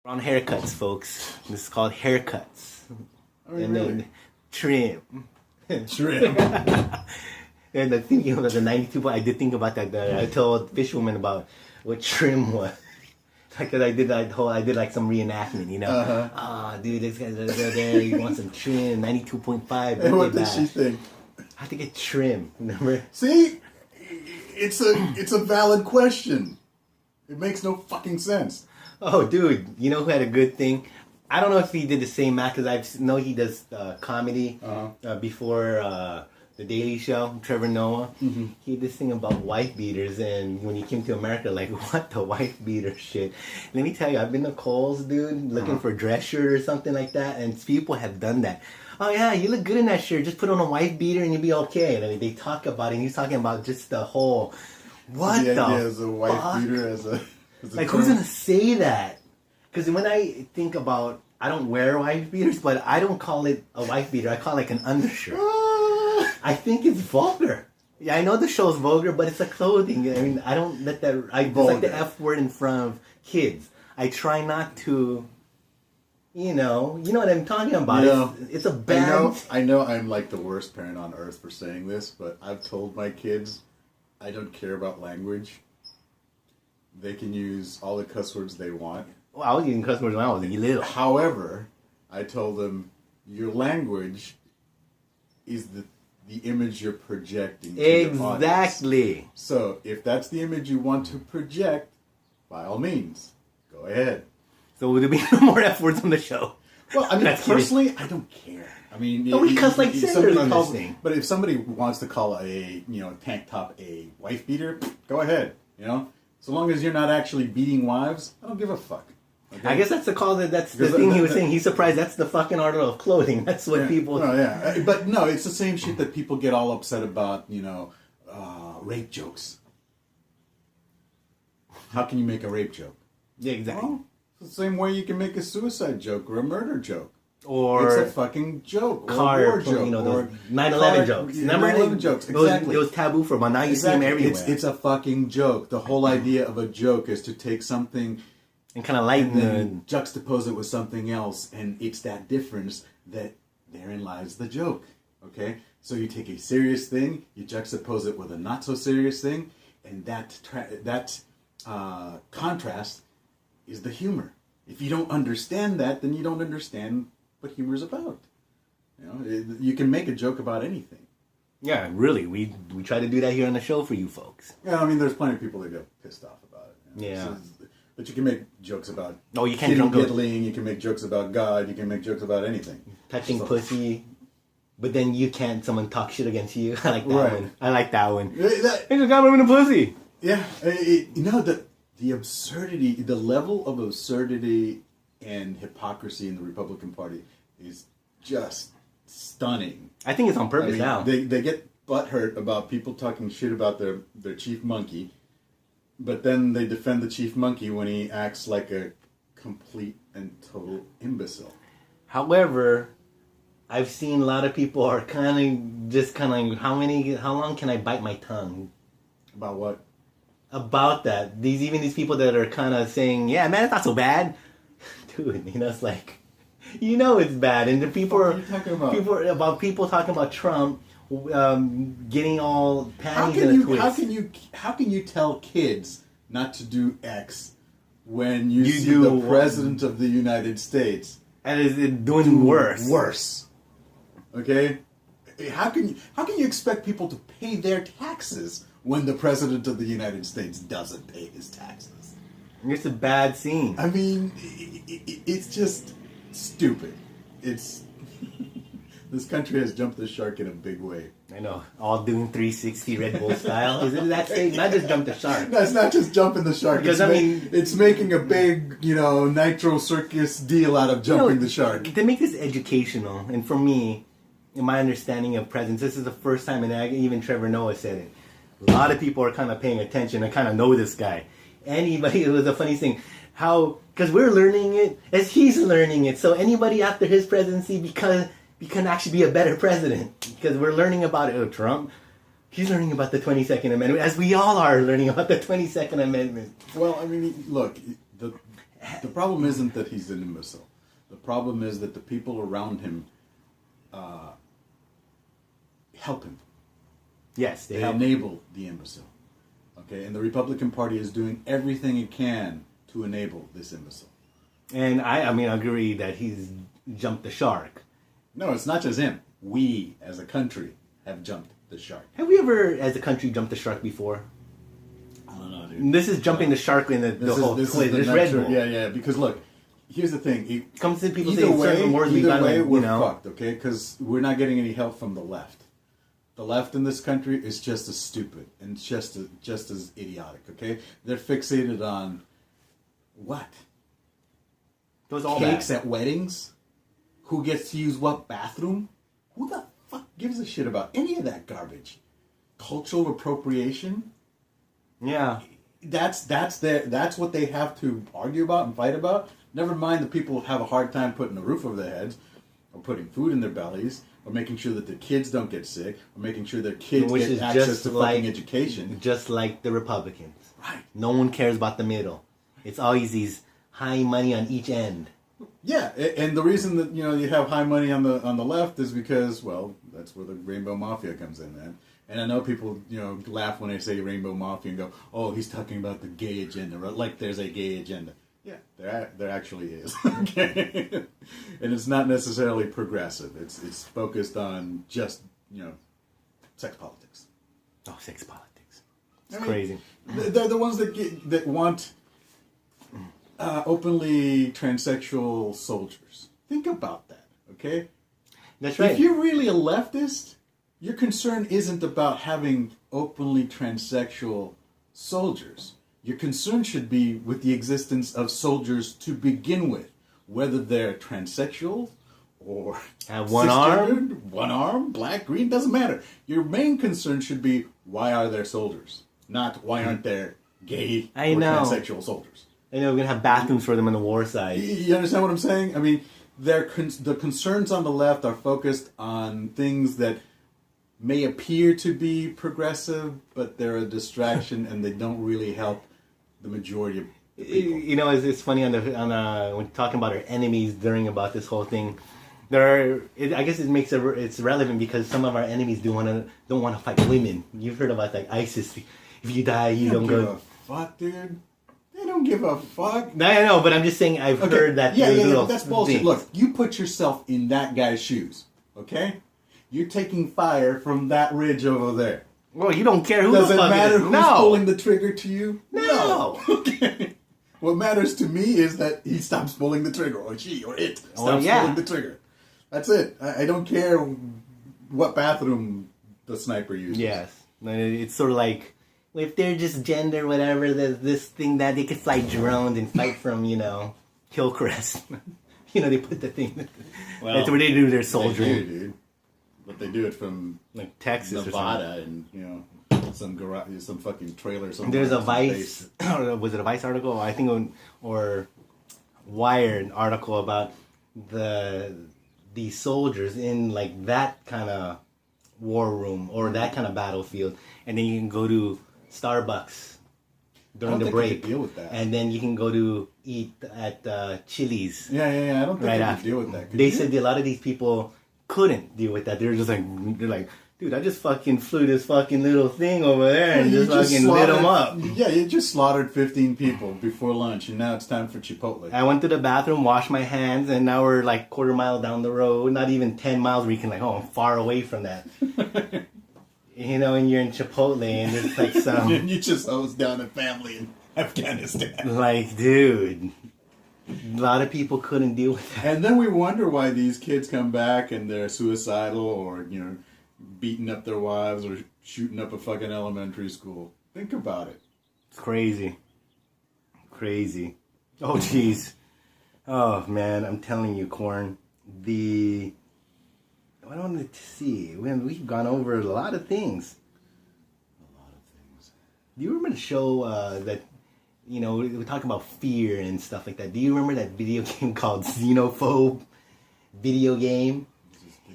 On haircuts, folks. This is called haircuts. Oh, and really? Then trim. Trim. And the thinking about the 92 point, I did think about that. I told Fishwoman about what trim was. Because I did like some reenactment, you know. Dude, this guy's there. He wants some trim. 92.5. And what did she think? I have to get trim. Remember? See, it's a valid question. It makes no fucking sense. Oh, dude, you know who had a good thing? I don't know if he did the same math, because I know he does comedy before The Daily Show, Trevor Noah. Mm-hmm. He did this thing about wife beaters, and when he came to America, like, what the wife beater shit? Let me tell you, I've been to Kohl's, dude, looking for a dress shirt or something like that, and people have done that. Oh, yeah, you look good in that shirt. Just put on a wife beater and you'll be okay. And they talk about it, and he's talking about just the whole, what the idea as a wife fuck? beater, as a like, term. who's going to say that? Because when I think about, I don't wear wife beaters, but I don't call it a wife beater. I call it like an undershirt. I think it's vulgar. Yeah, I know the show's vulgar, but it's a clothing. I mean, I don't let that... It's like the F word in front of kids. I try not to... You know what I'm talking about. You know, it's a bad... I know I'm like the worst parent on earth for saying this, but I've told my kids I don't care about language. They can use all the cuss words they want. Well, I was using cuss words when I was little. However, I told them your language is the image you're projecting to your audience. Exactly. So if that's the image you want to project, by all means, go ahead. So would there be no more F words on the show? Well, I mean, personally, I don't care. I mean, we cuss like sailors on this thing. But if somebody wants to call a tank top a wife beater, go ahead. So long as you're not actually beating wives, I don't give a fuck. Okay? I guess that's the call. That's the thing he was saying. He's surprised. That's the fucking article of clothing. That's what people. No, yeah, but no, it's the same shit that people get all upset about. Rape jokes. How can you make a rape joke? Yeah, exactly. Well, it's the same way you can make a suicide joke or a murder joke. Or it's a fucking joke. Car, or a war joke. Those 9/11 jokes. Remember 9/11 jokes? Exactly. It was taboo for a while. Now you see them everywhere. It's a fucking joke. The whole idea of a joke is to take something and kind of lighten and juxtapose it with something else, and it's that difference that therein lies the joke. Okay, so you take a serious thing, you juxtapose it with a not so serious thing, and that contrast is the humor. If you don't understand that, then you don't understand what humor is about. You can make a joke about anything. Yeah, really. We try to do that here on the show for you folks. Yeah, I mean, there's plenty of people that get pissed off about it. Yeah. But you can make jokes about you can't diddling, you can make jokes about God, you can make jokes about anything. Touching pussy. But then you can't, someone talk shit against you. I like that one. I like that one. He just got him in the pussy. Yeah. The absurdity, the level of absurdity and hypocrisy in the Republican Party is just stunning. I think it's on purpose now. They get butthurt about people talking shit about their chief monkey, but then they defend the chief monkey when he acts like a complete and total imbecile. However, I've seen a lot of people are kind of how long can I bite my tongue? About what? About that. These people that are kind of saying, yeah, man, it's not so bad. Dude, it's like, it's bad. And the people what are you talking about? People talking about Trump getting all panties in a twist. How can you tell kids not to do X when you see the president of the United States and is it doing worse? Worse. Okay? How can you expect people to pay their taxes when the president of the United States doesn't pay his taxes? It's a bad scene. I mean, it's just stupid. This country has jumped the shark in a big way. I know. All doing 360 Red Bull style. Is it that thing? Not just jump the shark. No, it's not just jumping the shark. Because, it's making a big, nitro circus deal out of jumping the shark. To make this educational, and for me, in my understanding of presidents, this is the first time, and even Trevor Noah said it. A lot of people are kind of paying attention and kind of know this guy. It was the funniest thing. Because we're learning it as he's learning it. So anybody after his presidency can actually be a better president. Because we're learning about it. Oh, Trump, he's learning about the 22nd Amendment, as we all are learning about the 22nd Amendment. Well, I mean, look, The problem isn't that he's an imbecile. The problem is that the people around him help him. Yes, They enable the imbecile. Okay, and the Republican Party is doing everything it can to enable this imbecile. And I mean, I agree that he's jumped the shark. No, it's not just him. We, as a country, have jumped the shark. Have we ever, as a country, jumped the shark before? I don't know, dude. And this is jumping the shark in the whole. This There's is the Red natural- Bull. Yeah. Because look, here's the thing. Comes to people Either saying way, certain words we either gotta, way, we're you know. fucked. Okay, because we're not getting any help from the left. The left in this country is just as stupid and just as idiotic. Okay, they're fixated on what? It was all Cakes bad. at weddings? Who gets to use what bathroom? Who the fuck gives a shit about any of that garbage? Cultural appropriation? Yeah. That's what they have to argue about and fight about. Never mind the people who have a hard time putting a roof over their heads, or putting food in their bellies, or making sure that their kids don't get sick, or making sure their kids Which get is access just to like- fucking education. Just like the Republicans. Right. No one cares about the middle. It's always these high money on each end. Yeah, and the reason that you have high money on the left is because, well, that's where the Rainbow Mafia comes in, man. And I know people laugh when I say Rainbow Mafia and go, "Oh, he's talking about the gay agenda," right? Like there's a gay agenda. Yeah, there actually is. Okay, and it's not necessarily progressive. It's focused on just sex politics. Oh, sex politics. It's I mean, crazy. They're the ones that want openly transsexual soldiers. Think about that, okay? That's right. If you're really a leftist, your concern isn't about having openly transsexual soldiers. Your concern should be with the existence of soldiers to begin with, whether they're transsexual or Have one arm? cisgendered, one arm, black, green, doesn't matter. Your main concern should be, why are there soldiers? Not why aren't there gay I or know. transsexual soldiers. I know we're gonna have bathrooms for them on the war side. You understand what I'm saying? I mean, the concerns on the left are focused on things that may appear to be progressive, but they're a distraction and they don't really help the majority of the people. You know, it's funny when talking about our enemies during about this whole thing. I guess it makes it's relevant because some of our enemies don't want to fight women. You've heard about like ISIS. If you die, you don't give go. a fuck, dude. They don't give a fuck. No, I know, but I'm just saying I've heard that. there's little but that's bullshit. things. Look, you put yourself in that guy's shoes, okay? You're taking fire from that ridge over there. Well, you don't care who Does the it fuck matter it is. who's No. pulling the trigger to you? No. Okay. What matters to me is that he stops pulling the trigger, or she, or it stops yeah. pulling the trigger. That's it. I don't care what bathroom the sniper uses. Yes, it's sort of like if they're just gender, whatever. There's this thing that they could fly drones and fight from, Hillcrest. They put the thing. Well, That's where they do their They soldiering, do, dude. But they do it from like Texas or something. Nevada and some garage, some fucking trailer. There's a some Vice, was it a Vice article? I think, or Wired article about these soldiers in like that kind of war room or that kind of battlefield, and then you can go to Starbucks during the think I break, could deal with that. and then you can go to eat at Chili's. Yeah. I don't think Right I after. could deal with that. Could They you? said a lot of these people couldn't deal with that. They're like, dude, I just fucking flew this fucking little thing over there and You just fucking lit them up. Yeah, you just slaughtered 15 people before lunch, and now it's time for Chipotle. I went to the bathroom, washed my hands, and now we're like quarter mile down the road, not even 10 miles where you can I'm far away from that. And you're in Chipotle and there's like some, You just hosed down a family in Afghanistan. like, dude, a lot of people couldn't deal with that. And then we wonder why these kids come back and they're suicidal or, beating up their wives or shooting up a fucking elementary school. Think about it. It's crazy. Crazy. Oh, jeez. Oh, man, I'm telling you, Corn. I wanted to see. We've gone over a lot of things. A lot of things. Do you remember the show that, we talk about fear and stuff like that. Do you remember that video game called Xenophobe video game?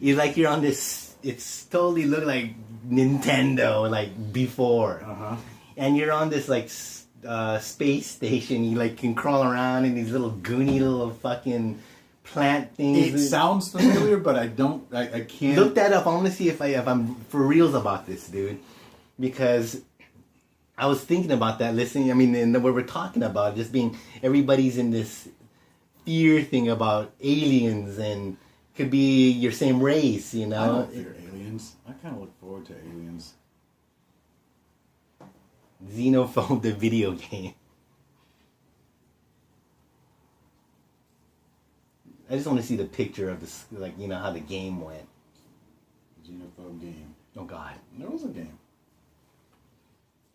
It's like you're on this, it's totally look like Nintendo, like before. Uh-huh. And you're on this, like, space station. He like can crawl around in these little goony little fucking plant things. It sounds familiar, but I can't. Look that up. I want to see if I'm for reals about this, dude. Because I was thinking about that, listening. I mean, and what we're talking about, just being everybody's in this fear thing about aliens and could be your same race, you know. I don't fear aliens. I kind of look forward to aliens. Xenophobe, the video game. I just want to see the picture of this, like, you know, how the game went. Xenophobe game. Oh, God. There was a game.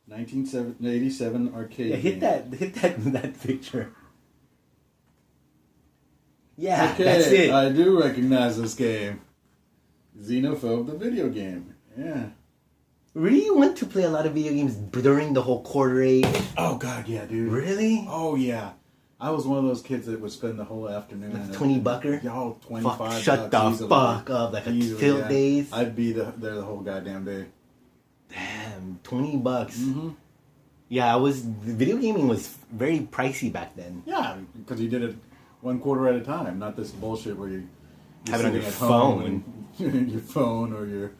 1987 arcade Yeah, hit that picture. Yeah, Okay, that's it. I do recognize this game. Xenophobe, the video game. Yeah. Really want to play a lot of video games during the whole quarter age? Oh, God, yeah, dude. Really? Oh, yeah. I was one of those kids that would spend the whole afternoon. Like 20 bucker? Yo, 25 Fuck, shut the easily. fuck up. Like Easily, a tilt yeah. days. I'd be there the whole goddamn day. Damn, $20. Mm-hmm. Yeah, video gaming was very pricey back then. Yeah, because you did it 1 quarter at a time, not this bullshit where you're Have it on sitting your at home phone. and your phone or your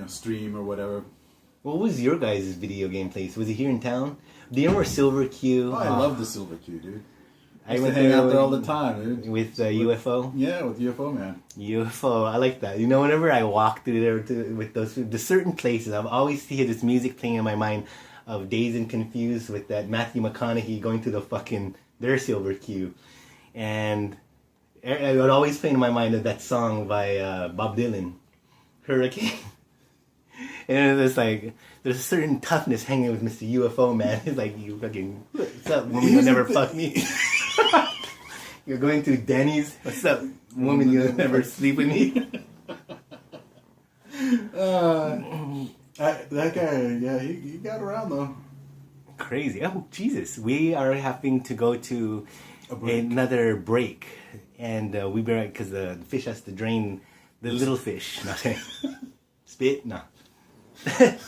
stream or whatever. What was your guys' video game place? Was it here in town? Do you remember Silver Q? Oh, I love the Silver Q, dude. I used went to hang out with- there all the time, dude. With UFO? Yeah, with UFO Man. UFO, I like that. You know, whenever I walk through there with the certain places, I've always hear this music playing in my mind of Dazed and Confused with that Matthew McConaughey going to their Silver Q. And it would always play in my mind of that song by Bob Dylan, Hurricane. And it's like, there's a certain toughness hanging with Mr. UFO Man. He's like, you fucking, what's up, woman, you'll never fuck me. You're going to Denny's, what's up, woman, you'll never sleep with me. That guy, yeah, he got around though. Crazy. Oh, Jesus. We are having to go to break. another break. And we'll be right, because the fish has to drain the little fish. Nothing. Spit? No. Spit.